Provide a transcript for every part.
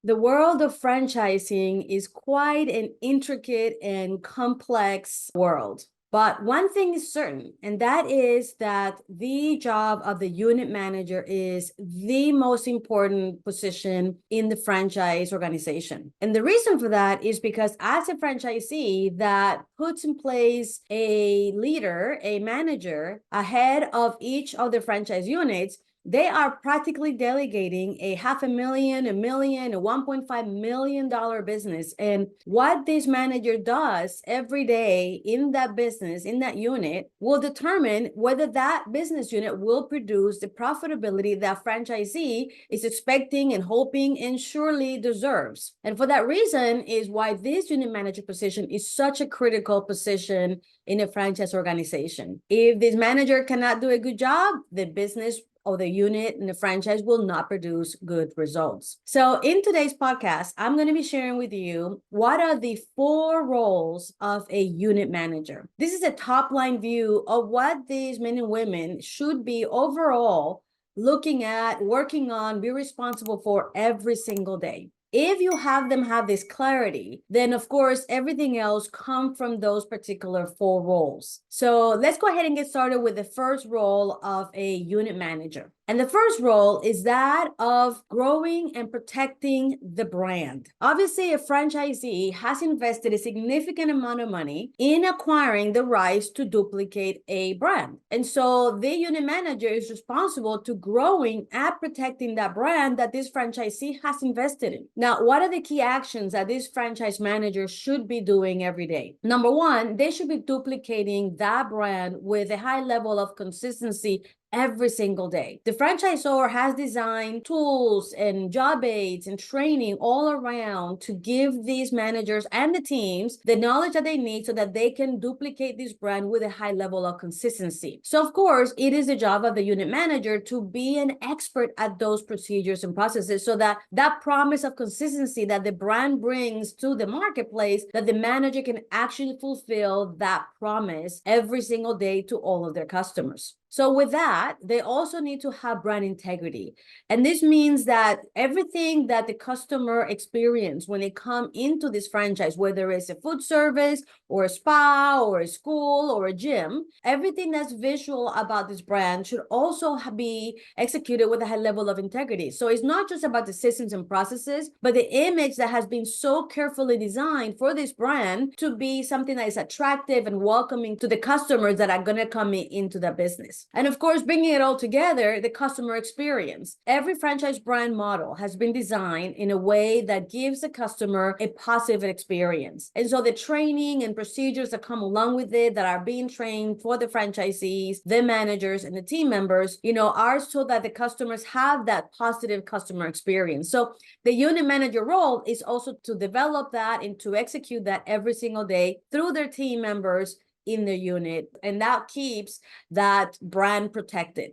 The world of franchising is quite an intricate and complex world. But one thing is certain, and that is that the job of the unit manager is the most important position in the franchise organization. And the reason for that is because as a franchisee that puts in place a leader, a manager ahead of each of the franchise units, they are practically delegating a $500,000, $1 million, a $1.5 million business. And what this manager does every day in that business, in that unit, will determine whether that business unit will produce the profitability that franchisee is expecting and hoping and surely deserves. And for that reason is why this unit manager position is such a critical position in a franchise organization. If this manager cannot do a good job, the business or the unit and the franchise will not produce good results. So in today's podcast, I'm going to be sharing with you what are the 4 roles of a unit manager. This is a top line view of what these men and women should be overall looking at, working on, be responsible for every single day. If you have them have this clarity, then of course, everything else comes from those particular 4 roles. So let's go ahead and get started with the first role of a unit manager. And the first role is that of growing and protecting the brand. Obviously, a franchisee has invested a significant amount of money in acquiring the rights to duplicate a brand. And so the unit manager is responsible to growing and protecting that brand that this franchisee has invested in. Now, what are the key actions that this franchise manager should be doing every day? Number 1, they should be duplicating that brand with a high level of consistency every single day. The franchisor has designed tools and job aids and training all around to give these managers and the teams the knowledge that they need so that they can duplicate this brand with a high level of consistency. So of course, it is the job of the unit manager to be an expert at those procedures and processes so that that promise of consistency that the brand brings to the marketplace, that the manager can actually fulfill that promise every single day to all of their customers. So with that, they also need to have brand integrity. And this means that everything that the customer experience when they come into this franchise, whether it's a food service or a spa or a school or a gym, everything that's visual about this brand should also be executed with a high level of integrity. So it's not just about the systems and processes, but the image that has been so carefully designed for this brand to be something that is attractive and welcoming to the customers that are going to come into the business. And of course, bringing it all together, the customer experience. Every franchise brand model has been designed in a way that gives the customer a positive experience. And so the training and procedures that come along with it that are being trained for the franchisees, the managers, and the team members, are so that the customers have that positive customer experience. So the unit manager role is also to develop that and to execute that every single day through their team members in the unit, and that keeps that brand protected.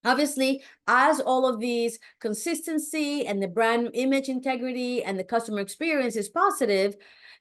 Obviously, as all of these consistency and the brand image integrity and the customer experience is positive,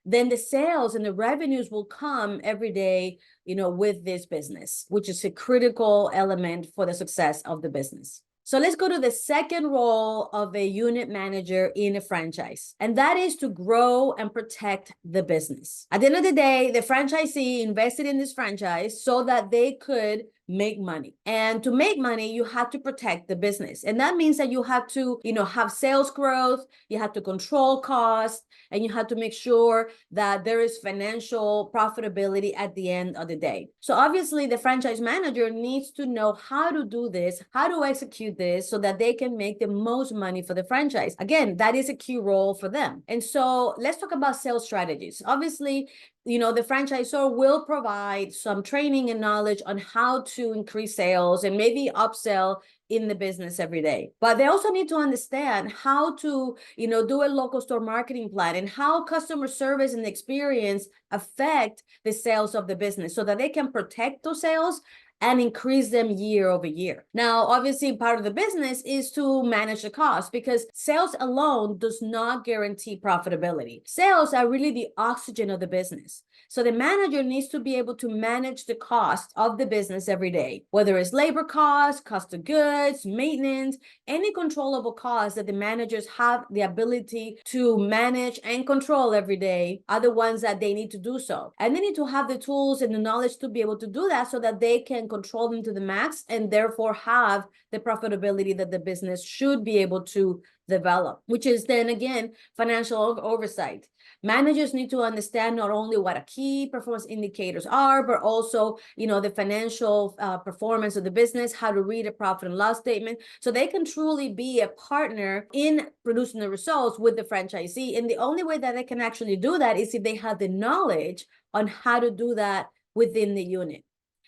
then the sales and the revenues will come every day, with this business, which is a critical element for the success of the business. So let's go to the second role of a unit manager in a franchise, and that is to grow and protect the business. At the end of the day, the franchisee invested in this franchise so that they could make money. And to make money, you have to protect the business. And that means that you have to, have sales growth, you have to control costs, and you have to make sure that there is financial profitability at the end of the day. So obviously the franchise manager needs to know how to do this, how to execute this so that they can make the most money for the franchise. Again, that is a key role for them. And so let's talk about sales strategies. Obviously, the franchisor will provide some training and knowledge on how to increase sales and maybe upsell in the business every day. But they also need to understand how to, do a local store marketing plan and how customer service and experience affect the sales of the business so that they can protect those sales and increase them year over year. Now, obviously, part of the business is to manage the cost, because sales alone does not guarantee profitability. Sales are really the oxygen of the business. So the manager needs to be able to manage the cost of the business every day, whether it's labor costs, cost of goods, maintenance, any controllable costs that the managers have the ability to manage and control every day are the ones that they need to do so. And they need to have the tools and the knowledge to be able to do that, so that they can control them to the max and therefore have the profitability that the business should be able to develop, which is then again financial oversight. Managers need to understand not only what a key performance indicators are, but also, the financial performance of the business, how to read a profit and loss statement, so they can truly be a partner in producing the results with the franchisee. And the only way that they can actually do that is if they have the knowledge on how to do that within the unit.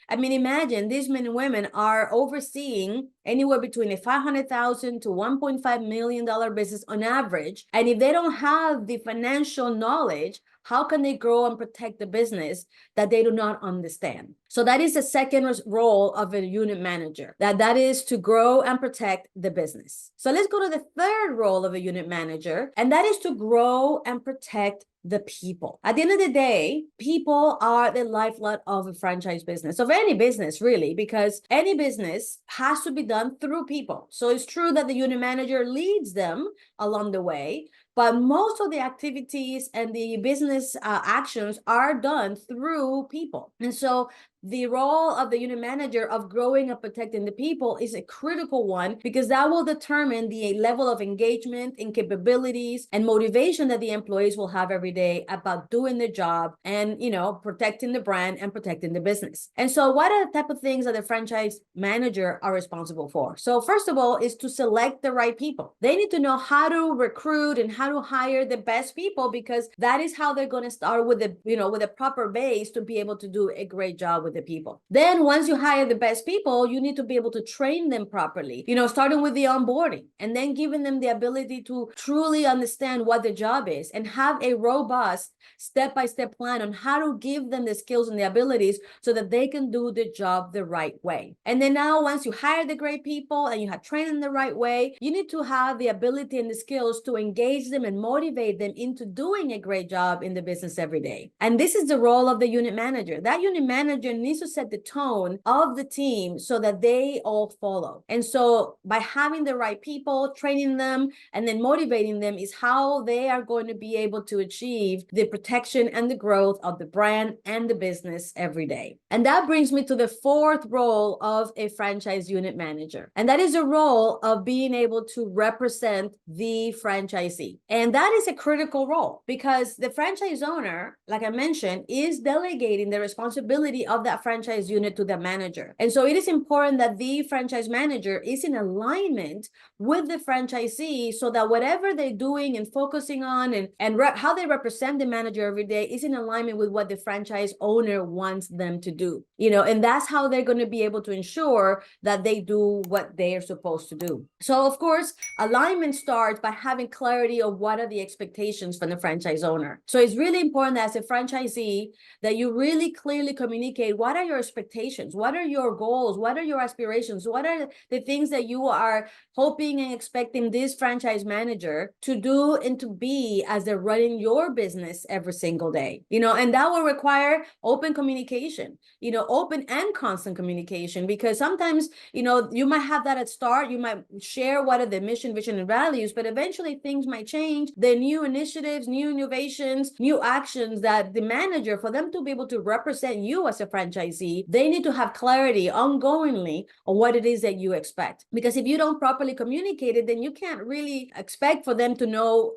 I mean, imagine these men and women are overseeing anywhere between a $500,000 to $1.5 million business on average. And if they don't have the financial knowledge, how can they grow and protect the business that they do not understand? So that is the second role of a unit manager, that is to grow and protect the business. So let's go to the third role of a unit manager, and that is to grow and protect the people. At the end of the day, people are the lifeblood of a franchise business, of any business really, because any business has to be done through people. So it's true that the unit manager leads them along the way, but most of the activities and the business actions are done through people. And so the role of the unit manager of growing and protecting the people is a critical one, because that will determine the level of engagement and capabilities and motivation that the employees will have every day about doing the job and, protecting the brand and protecting the business. And so what are the type of things that the franchise manager are responsible for? So first of all is to select the right people. They need to know how to recruit and how to hire the best people, because that is how they're going to start with with a proper base to be able to do a great job with the people. Then once you hire the best people, you need to be able to train them properly, starting with the onboarding and then giving them the ability to truly understand what the job is and have a robust step-by-step plan on how to give them the skills and the abilities so that they can do the job the right way. And then now once you hire the great people and you have trained them the right way, you need to have the ability and the skills to engage them and motivate them into doing a great job in the business every day. And this is the role of the unit manager. That unit manager needs to set the tone of the team so that they all follow. And so by having the right people, training them, and then motivating them is how they are going to be able to achieve the protection and the growth of the brand and the business every day. And that brings me to the fourth role of a franchise unit manager. And that is a role of being able to represent the franchisee. And that is a critical role, because the franchise owner, like I mentioned, is delegating the responsibility of that franchise unit to the manager. And so it is important that the franchise manager is in alignment with the franchisee, so that whatever they're doing and focusing on and how they represent the manager every day is in alignment with what the franchise owner wants them to do. And that's how they're going to be able to ensure that they do what they are supposed to do. So of course, alignment starts by having clarity of what are the expectations from the franchise owner. So it's really important as a franchisee that you really clearly communicate what are your expectations, what are your goals, what are your aspirations, what are the things that you are hoping and expecting this franchise manager to do and to be as they're running your business every single day. And that will require open communication, open and constant communication, because sometimes, you might have that at start, you might share what are the mission, vision, and values, but eventually things might change. There are new initiatives, new innovations, new actions that the manager, for them to be able to represent you as a franchisee, they need to have clarity ongoingly on what it is that you expect. Because if you don't properly communicate it, then you can't really expect for them to know,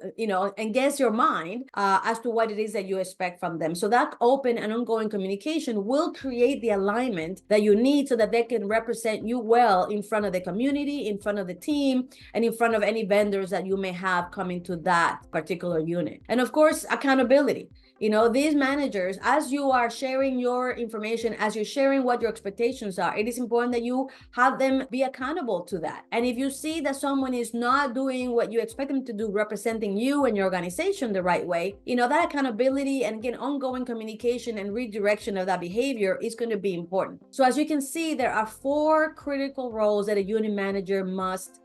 and guess your mind as to what it is that you expect from them. So that open and ongoing communication will create the alignment that you need so that they can represent you well in front of the community, in front of the team, and in front of any vendors that you may have coming to that particular unit. And of course, accountability. These managers, as you are sharing your information conversation, as you're sharing what your expectations are, it is important that you have them be accountable to that. And if you see that someone is not doing what you expect them to do, representing you and your organization the right way, that accountability and again, ongoing communication and redirection of that behavior is going to be important. So as you can see, there are 4 critical roles that a unit manager must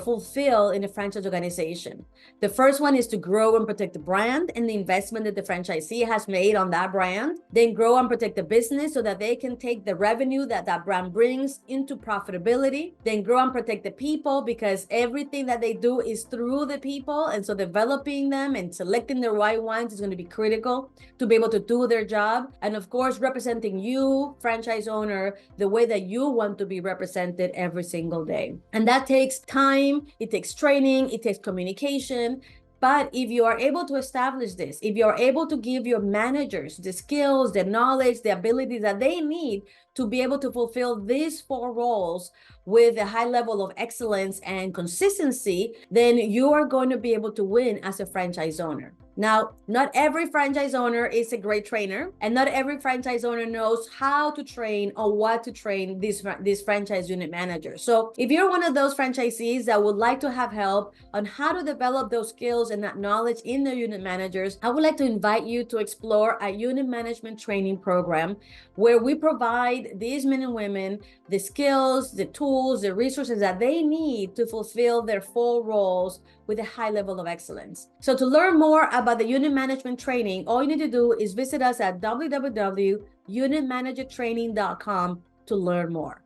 fulfill in a franchise organization. The first one is to grow and protect the brand and the investment that the franchisee has made on that brand. Then grow and protect the business so that they can take the revenue that that brand brings into profitability. Then grow and protect the people, because everything that they do is through the people. And so developing them and selecting the right ones is going to be critical to be able to do their job. And of course, representing you, franchise owner, the way that you want to be represented every single day. And that takes time. It takes training, it takes communication. But if you are able to establish this, if you're able to give your managers the skills, the knowledge, the abilities that they need to be able to fulfill these 4 roles with a high level of excellence and consistency, then you are going to be able to win as a franchise owner. Now, not every franchise owner is a great trainer, and not every franchise owner knows how to train or what to train these franchise unit managers. So if you're one of those franchisees that would like to have help on how to develop those skills and that knowledge in their unit managers, I would like to invite you to explore a unit management training program where we provide these men and women the skills, the tools, the resources that they need to fulfill their 4 roles with a high level of excellence. So to learn more about the unit management training, all you need to do is visit us at www.unitmanagertraining.com to learn more.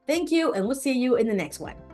Thank you, and we'll see you in the next one.